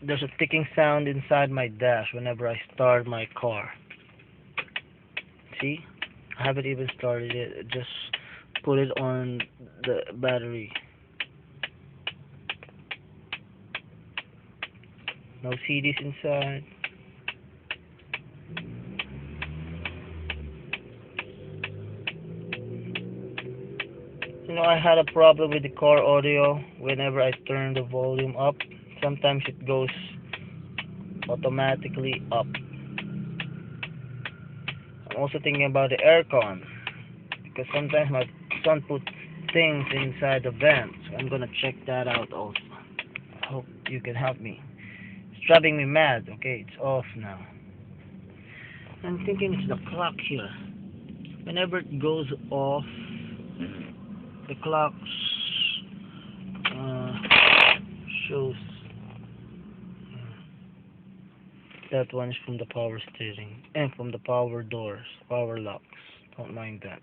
there's a ticking sound inside my dash whenever I start my car. See? I haven't even started it. Just put it on the battery. No CDs inside. I had a problem with the car audio whenever I turn the volume up. Sometimes it goes automatically up. I'm also thinking about the aircon because sometimes my son puts things inside the vent. So I'm gonna check that out also. I hope you can help me. It's driving me mad. Okay, it's off now. I'm thinking it's the clock here. Whenever it goes off, the clock uh, shows that one is from the power steering and from the power doors, power locks. Don't mind that.